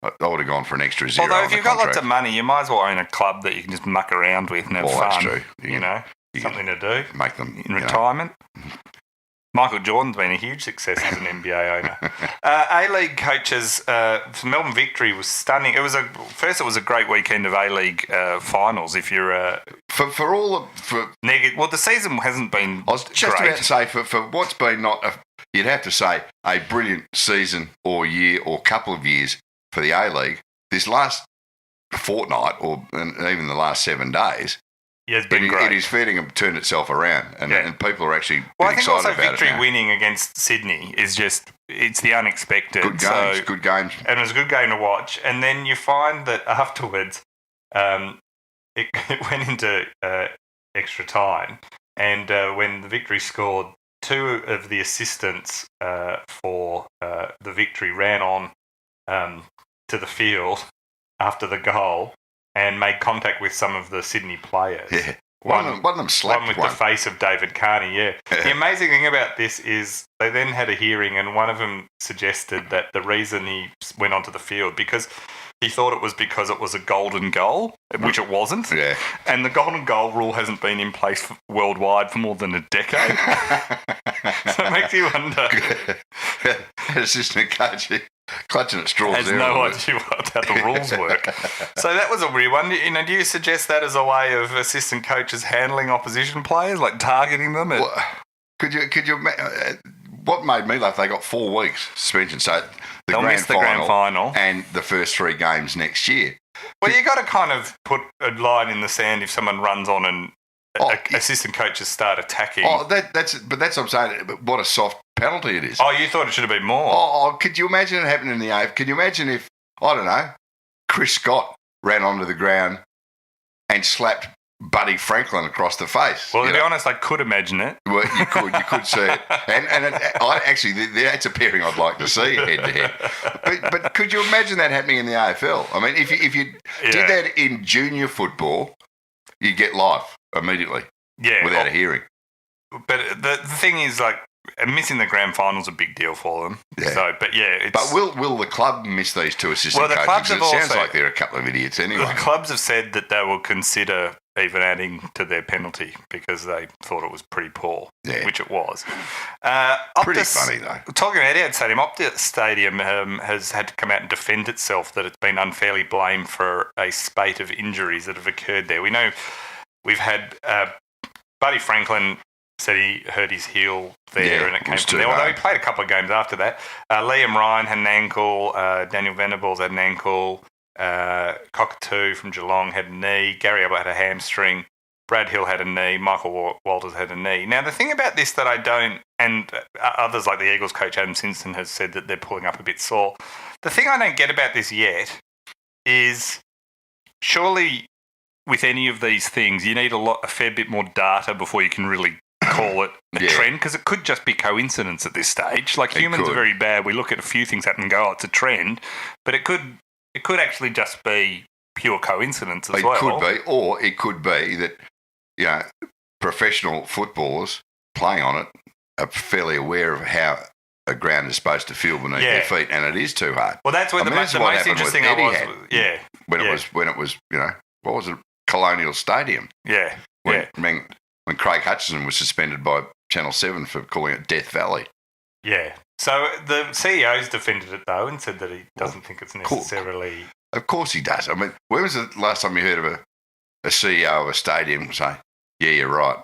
I would have gone for an extra zero. Although if you've got lots of money, you might as well own a club that you can just muck around with and have fun. That's true. Something to do. Make them in retirement. Michael Jordan's been a huge success as an NBA owner. A-League coaches, Melbourne Victory was stunning. It was a great weekend of A-League finals. If you're for all the well, the season hasn't been. I was just about to say for what's been you'd have to say a brilliant season or year or couple of years for the A-League. This last fortnight and even the last 7 days. Yeah, it's been great. It is fair to turn itself around, and people are actually I think excited also about Victory it now. winning against Sydney is it's the unexpected. Good games. And it was a good game to watch. And then you find that afterwards it went into extra time, and when the Victory scored, two of the assistants for the Victory ran on to the field after the goal and made contact with some of the Sydney players. Yeah. One of them slapped one with the face of David Carney, The amazing thing about this is they then had a hearing, and one of them suggested that the reason he went onto the field because he thought it was because it was a golden goal, which it wasn't. Yeah. And the golden goal rule hasn't been in place worldwide for more than a decade. So it makes you wonder. Assistant coach clutching at straws. Has no idea how the rules work. So that was a weird one. Do you suggest that as a way of assistant coaches handling opposition players, like targeting them? Could you? What made me laugh? They got 4 weeks suspension, so they'll miss the grand final and the first 3 games next year. Well, you got to kind of put a line in the sand if someone runs on and assistant coaches start attacking. That's what I'm saying. What a soft penalty it is. Oh, you thought it should have been more. Could you imagine it happening in the AFL? Can you imagine if, I don't know, Chris Scott ran onto the ground and slapped Buddy Franklin across the face? Well, to be honest, I could imagine it. Well, you could see it. And that's a pairing I'd like to see head to head. But could you imagine that happening in the AFL? I mean, if you did that in junior football, you'd get life immediately without a hearing. But the thing is, like, missing the grand final is a big deal for them. Yeah. So, but will the club miss these 2 assistant coaches? Clubs it sounds like they're a couple of idiots anyway. The clubs have said that they will consider even adding to their penalty because they thought it was pretty poor, which it was. Pretty funny though. Talking about Etihad Stadium, Optus Stadium has had to come out and defend itself that it's been unfairly blamed for a spate of injuries that have occurred there. We know we've had Buddy Franklin said he hurt his heel there and it came from there, although he played a couple of games after that. Liam Ryan had an ankle, Daniel Venables had an ankle, Cockatoo from Geelong had a knee, Gary Ablett had a hamstring, Brad Hill had a knee, Michael Walters had a knee. Now, the thing about this that I don't, and others like the Eagles coach Adam Simpson has said that they're pulling up a bit sore, the thing I don't get about this yet is surely with any of these things you need a fair bit more data before you can really call it a trend, because it could just be coincidence at this stage. Like, humans are very bad. We look at a few things happen and go, oh, it's a trend, but it could actually just be pure coincidence as well. It could be, or it could be that professional footballers playing on it are fairly aware of how a ground is supposed to feel beneath their feet, and it is too hard. Well, that's what the most interesting Eddie was. Had, when it was, what was it? Colonial Stadium. Yeah. When Craig Hutchison was suspended by Channel 7 for calling it Death Valley. Yeah. So the CEO's defended it though and said that he doesn't think it's necessarily. Of course he does. I mean, when was the last time you heard of a CEO of a stadium say, "Yeah, you're right.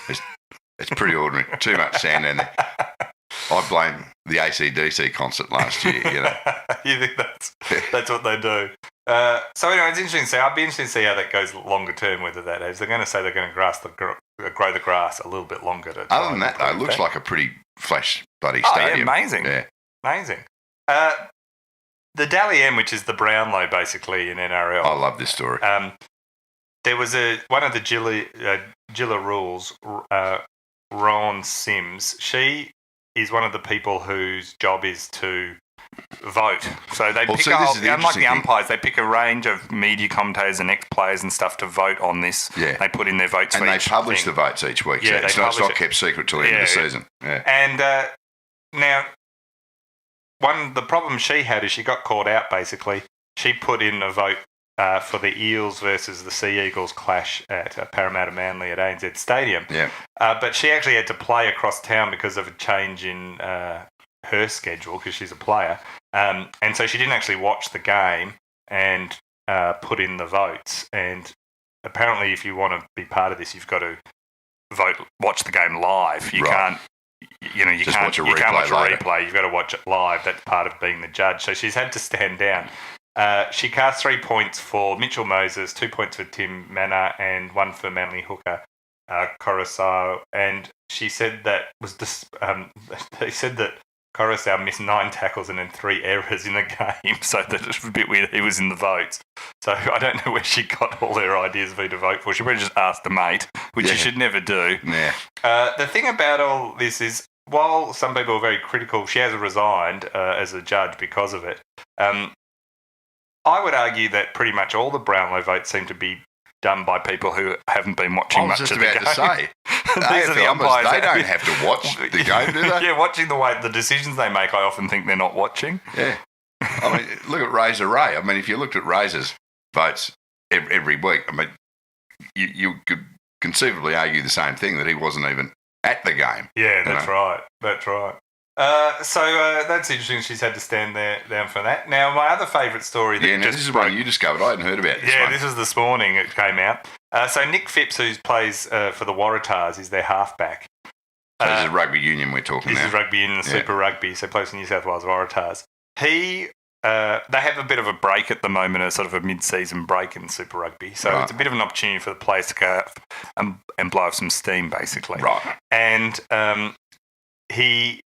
It's pretty ordinary. Too much sand in there." I blame the AC/DC concert last year. You think that's what they do? So anyway, it's interesting to see. I'd be interested to see how that goes longer term. Whether that is, they're going to say they're going to grow the grass a little bit longer. Other than that, though, it looks like a pretty flash bloody Yeah, stadium. amazing. Yeah, amazing. The Dally M, which is the Brownlow, basically in NRL. I love this story. There was one of the Gilla rules. Ron Sims. She is one of the people whose job is to vote. So they pick unlike the umpires, they pick a range of media commentators and ex-players and stuff to vote on this. Yeah. They put in their votes for each thing. And they publish the votes each week. Yeah, it's not kept secret till the end of the season. Yeah. And now, the problem she had is she got caught out, basically. She put in a vote for the Eels versus the Sea Eagles clash at Parramatta Manly at ANZ Stadium. Yeah. But she actually had to play across town because of a change in her schedule because she's a player. And so she didn't actually watch the game and put in the votes. And apparently if you want to be part of this, you've got to watch the game live. You can't. You can't watch a replay. You've got to watch it live. That's part of being the judge. So she's had to stand down. She cast 3 points for Mitchell Moses, 2 points for Tim Manor, and 1 for Manly hooker Coruscant. And she said that they said that Coruscant missed 9 tackles and then 3 errors in the game, so that it was a bit weird. He was in the votes. So I don't know where she got all her ideas of who to vote for. She probably just asked a mate, which you should never do. Yeah. The thing about all this is, while some people are very critical, she has resigned as a judge because of it. I would argue that pretty much all the Brownlow votes seem to be done by people who haven't been watching much of the game. I was just about to say, these are the umpires. They don't have to watch the game, do they? Yeah, watching the decisions they make, I often think they're not watching. Yeah. I mean, look at Razor Ray. I mean, if you looked at Razor's votes every week, I mean, you could conceivably argue the same thing, that he wasn't even at the game. Yeah, that's right. That's right. So that's interesting. She's had to stand down for that. Now, my other favourite story this is one you discovered. I hadn't heard about this one. This was this morning. It came out. So Nick Phipps, who plays for the Waratahs, is their halfback. So this is rugby union we're talking now. This is rugby union, Super Rugby. So plays for New South Wales Waratahs. They have a bit of a break at the moment, a sort of a mid-season break in Super Rugby. So it's a bit of an opportunity for the players to go and blow off some steam, basically. Right. And he...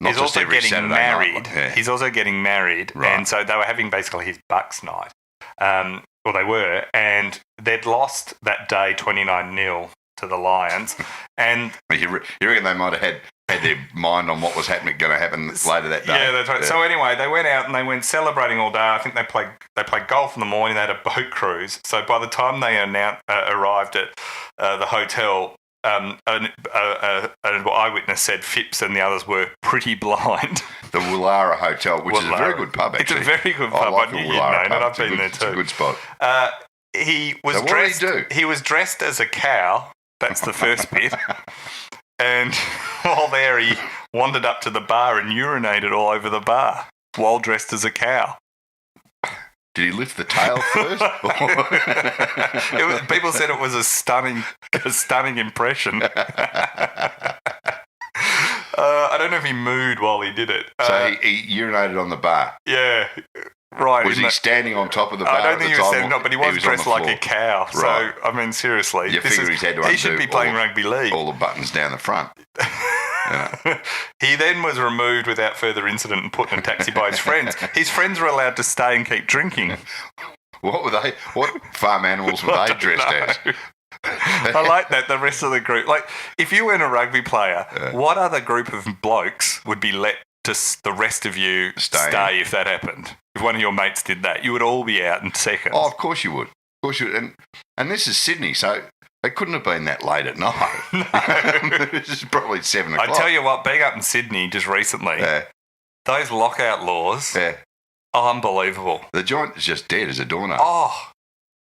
He's also getting married. He's also getting married, and so they were having basically his Bucks night. Well, they were, and they'd lost that day 29-0 to the Lions. And you reckon they might have had their mind on what was going to happen later that day? Yeah, that's right. Yeah. So anyway, they went out and they went celebrating all day. I think they played golf in the morning. They had a boat cruise. So by the time they arrived at the hotel. An eyewitness said Phipps and the others were pretty blind. The Woollahra Hotel, which is a very good pub, actually. It's a very good pub. I like the Woollahra pub. I've been there too. It's a good spot. He was so dressed. What did he do? He was dressed as a cow. That's the first bit. And while there, he wandered up to the bar and urinated all over the bar while dressed as a cow. Did he lift the tail first? People said it was a stunning impression. I don't know if he mooed while he did it. So he urinated on the bar? Yeah, right. Was he standing on top of the bar? I don't think he was standing up, but he was dressed like a cow. Right. So, I mean, seriously. You figure he's had to he should be playing rugby league. All the buttons down the front. He then was removed without further incident and put in a taxi by his friends. His friends were allowed to stay and keep drinking. What farm animals were they dressed as? I like that, the rest of the group. Like, if you weren't a rugby player, what other group of blokes would be let to the rest of you stay if that happened? If one of your mates did that, you would all be out in seconds. Oh, of course you would. Of course you would. And this is Sydney, so It couldn't have been that late at night. No. It's probably 7 o'clock. I tell you what, being up in Sydney just recently, those lockout laws are unbelievable. The joint is just dead as a doornail. Oh,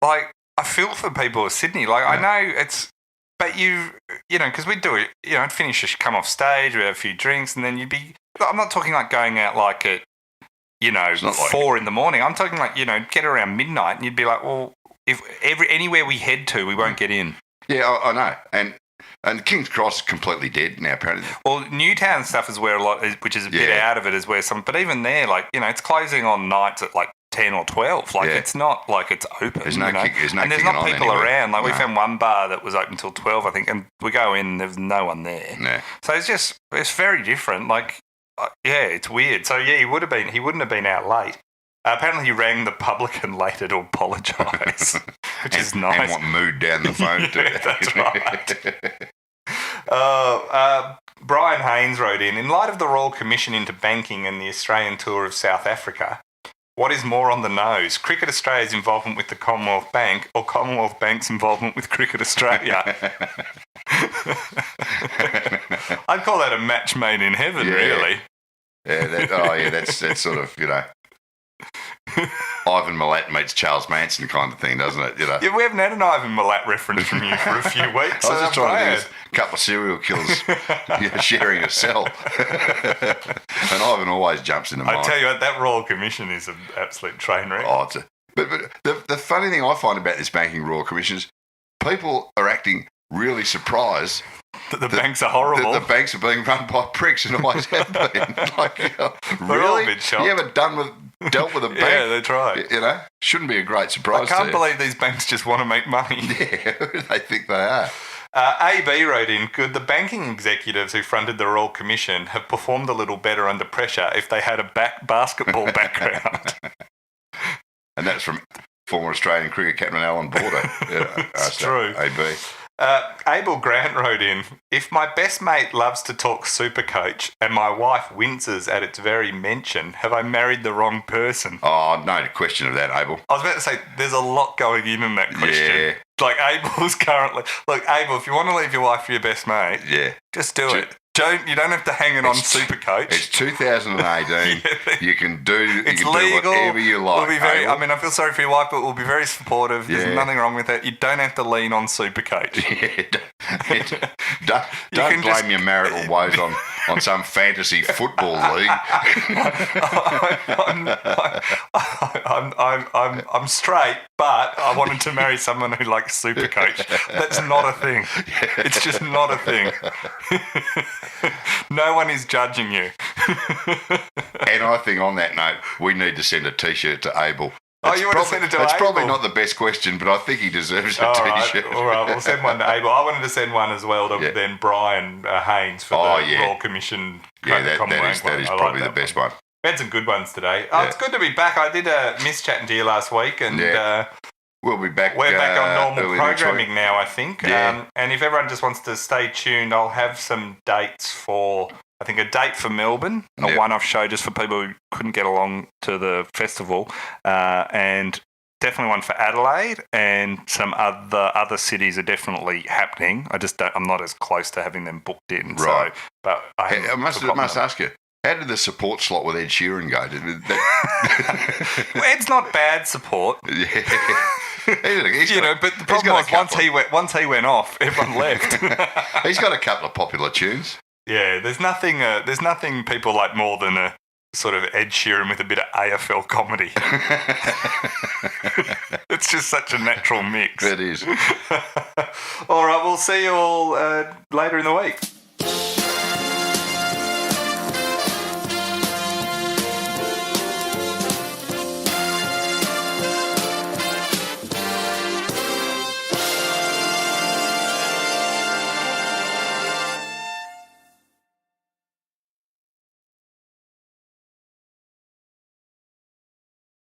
like, I feel for people of Sydney. Like, I know it's, but you know, because we'd do it, you know, I'd finish, come off stage, we'd have a few drinks, and then you'd be, I'm not talking like going out like at, you know, 4 in the morning. I'm talking like, you know, get around midnight, and you'd be like, well, if anywhere we head to, we won't get in. Yeah, I know. And King's Cross is completely dead now, apparently. Well, Newtown stuff is where a lot, which is a bit out of it, is where some. But even there, like, you know, it's closing on nights at like 10 or 12. Like, it's not like it's open. There's no you know? there's no and there's kicking not on people anywhere. around. Like, we found one bar that was open till 12, I think, and we go in and there's no one there. Yeah. So it's very different. Like, it's weird. So yeah, he wouldn't have been out late. Apparently, he rang the publican later to apologise, which is nice. And what mood down the phone to. That's right. Brian Haynes wrote in light of the Royal Commission into banking and the Australian tour of South Africa, what is more on the nose? Cricket Australia's involvement with the Commonwealth Bank or Commonwealth Bank's involvement with Cricket Australia? I'd call that a match made in heaven, really. Yeah, that's sort of, you know, Ivan Milat meets Charles Manson kind of thing, doesn't it? You know? Yeah, we haven't had an Ivan Milat reference from you for a few weeks. I was just trying to think of a couple of serial killers sharing a cell. And Ivan always jumps into mind. I tell you what, that Royal Commission is an absolute train wreck. Oh, but the funny thing I find about this Banking Royal Commission is people are acting really surprised that the banks are horrible. That the banks are being run by pricks and always have been. Like, We're all a bit shocked. You haven't dealt with a bank? Yeah, that's right. You know, shouldn't be a great surprise. I can't believe these banks just want to make money. Yeah, they think they are. AB wrote in, could the banking executives who fronted the Royal Commission have performed a little better under pressure if they had a basketball background? And that's from former Australian cricket captain Alan Border. It's true. AB. Abel Grant wrote in, if my best mate loves to talk Supercoach and my wife winces at its very mention, have I married the wrong person? Oh, no question of that, Abel. I was about to say, there's a lot going in that question. Yeah. Like, Abel's currently... Look, Abel, if you want to leave your wife for your best mate, just do it. You don't have to hang it on Supercoach. It's 2018. You can do legal. Whatever you like. We'll be I mean, I feel sorry for your wife, but we'll be very supportive. There's nothing wrong with it. You don't have to lean on Supercoach. Don't blame your marital woes on some fantasy football league. I'm straight, but I wanted to marry someone who likes Supercoach. That's not a thing. It's just not a thing. No one is judging you. And I think on that note, we need to send a T-shirt to Abel. You want to send it to Abel? It's probably not the best question, but I think he deserves a T-shirt. All right, we'll send one to Abel. I wanted to send one as well to then Brian Haynes for the Royal Commission. Yeah, that is probably the best one. We had some good ones today. It's good to be back. I did miss chatting to you last week, and we'll be back. We're back on normal programming now, I think. Yeah. And if everyone just wants to stay tuned, I'll have some dates for, I think, a date for Melbourne, a one-off show just for people who couldn't get along to the festival, and definitely one for Adelaide, and some other cities are definitely happening. I'm not as close to having them booked in. Right. So, but I must ask you, how did the support slot with Ed Sheeran go? Well, Ed's not bad support. But the problem was once he went off, everyone left. He's got a couple of popular tunes. Yeah, there's nothing people like more than a sort of Ed Sheeran with a bit of AFL comedy. It's just such a natural mix. It is. All right, we'll see you all later in the week.